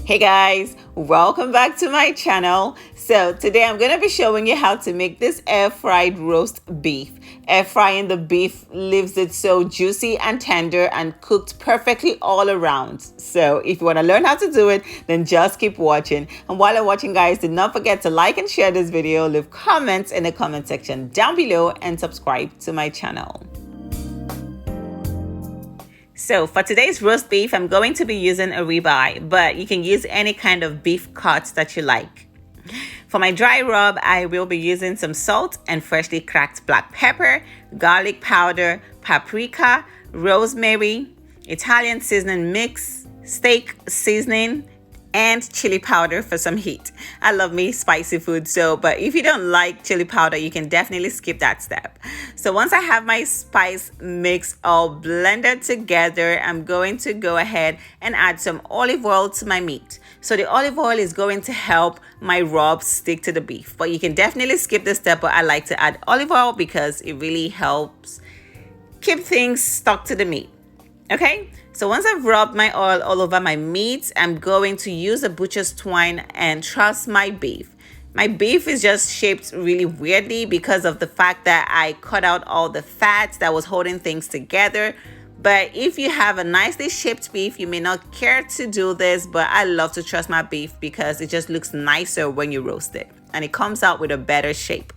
Hey guys, welcome back to my channel. So today I'm going to be showing you how to make this air-fried roast beef. Air frying the beef leaves it so juicy and tender and cooked perfectly all around. So if you want to learn how to do it, then just keep watching. And while you're watching, guys, do not forget to like and share this video, leave comments in the comment section down below, and subscribe to my channel. So for today's roast beef, I'm going to be using a ribeye, but you can use any kind of beef cuts that you like. For my dry rub, I will be using some salt and freshly cracked black pepper, garlic powder, paprika, rosemary, Italian seasoning mix, steak seasoning, and chili powder for some heat. I love me spicy food, but if you don't like chili powder, you can definitely skip that step. So once I have my spice mix all blended together, I'm going to go ahead and add some olive oil to my meat. So the olive oil is going to help my rub stick to the beef, but you can definitely skip this step. But I like to add olive oil because it really helps keep things stuck to the meat. Okay, so once I've rubbed my oil all over my meat, I'm going to use a butcher's twine and truss my beef. My beef is just shaped really weirdly because of the fact that I cut out all the fat that was holding things together. But if you have a nicely shaped beef, you may not care to do this, but I love to truss my beef because it just looks nicer when you roast it and it comes out with a better shape.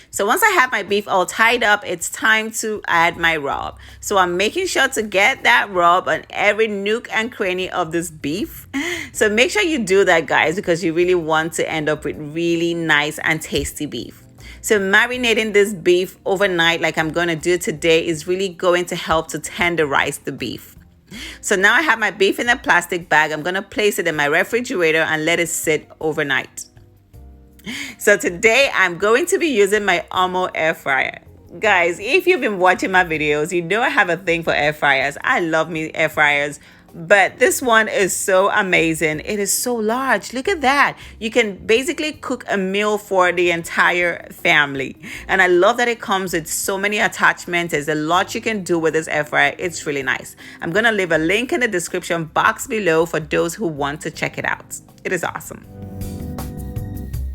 So once I have my beef all tied up, it's time to add my rub. So I'm making sure to get that rub on every nook and cranny of this beef. So make sure you do that, guys, because you really want to end up with really nice and tasty beef. So marinating this beef overnight like I'm going to do today is really going to help to tenderize the beef. So now I have my beef in a plastic bag. I'm going to place it in my refrigerator and let it sit overnight. So today I'm going to be using my Omo air fryer. Guys, if you've been watching my videos, you know I have a thing for air fryers. I love me air fryers, but this one is so amazing. It is so large. Look at that. You can basically cook a meal for the entire family. And I love that it comes with so many attachments. There's a lot you can do with this air fryer. It's really nice. I'm going to leave a link in the description box below for those who want to check it out. It is awesome.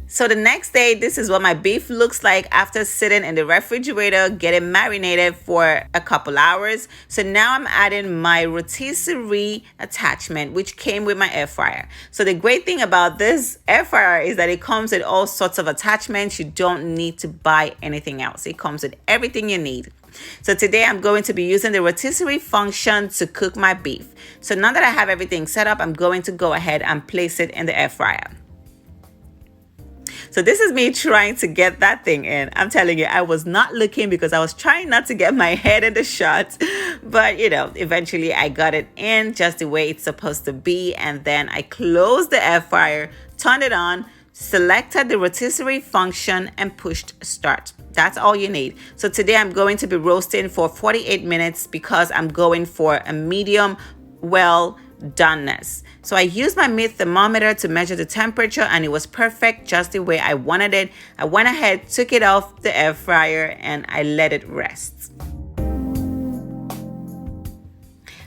So the next day, this is what my beef looks like after sitting in the refrigerator, getting marinated for a couple hours. So now I'm adding my rotisserie attachment, which came with my air fryer. So the great thing about this air fryer is that it comes with all sorts of attachments. You don't need to buy anything else. It comes with everything you need. So today I'm going to be using the rotisserie function to cook my beef. So now that I have everything set up, I'm going to go ahead and place it in the air fryer. So this is me trying to get that thing in. I'm telling you, I was not looking because I was trying not to get my head in the shot. But, you know, eventually I got it in just the way it's supposed to be. And then I closed the air fryer, turned it on, selected the rotisserie function, and pushed start. That's all you need. So today I'm going to be roasting for 48 minutes because I'm going for a medium well doneness. So I used my meat thermometer to measure the temperature and it was perfect, just the way I wanted it. I went ahead, took it off the air fryer, and I let it rest.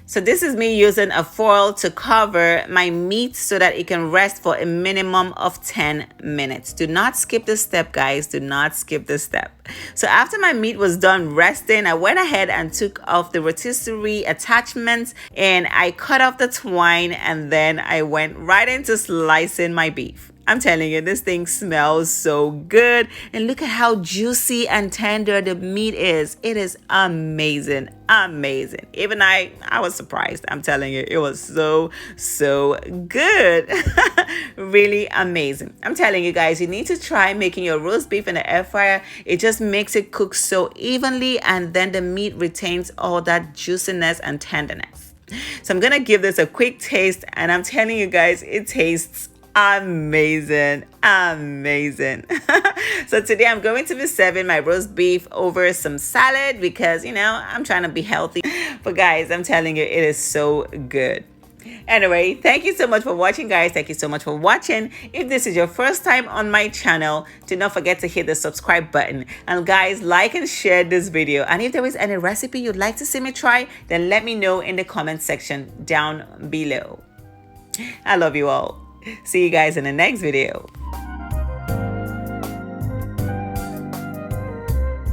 So this is me using a foil to cover my meat so that it can rest for a minimum of 10 minutes. Do not skip this step, guys. Do not skip this step. So after my meat was done resting, I went ahead and took off the rotisserie attachments and I cut off the twine, and then I went right into slicing my beef. I'm telling you, this thing smells so good. And look at how juicy and tender the meat is. It is amazing. Amazing. Even I was surprised. I'm telling you, it was so good. Really amazing. I'm telling you guys, you need to try making your roast beef in the air fryer. It just makes it cook so evenly, and then the meat retains all that juiciness and tenderness. So I'm gonna give this a quick taste, and I'm telling you guys, it tastes amazing. So today I'm going to be serving my roast beef over some salad because, you know, I'm trying to be healthy. But guys, I'm telling you, it is so good. Anyway, thank you so much for watching, guys. Thank you so much for watching. If this is your first time on my channel, do not forget to hit the subscribe button. And guys, like and share this video. And if there is any recipe you'd like to see me try, then let me know in the comment section down below. I love you all. See you guys in the next video.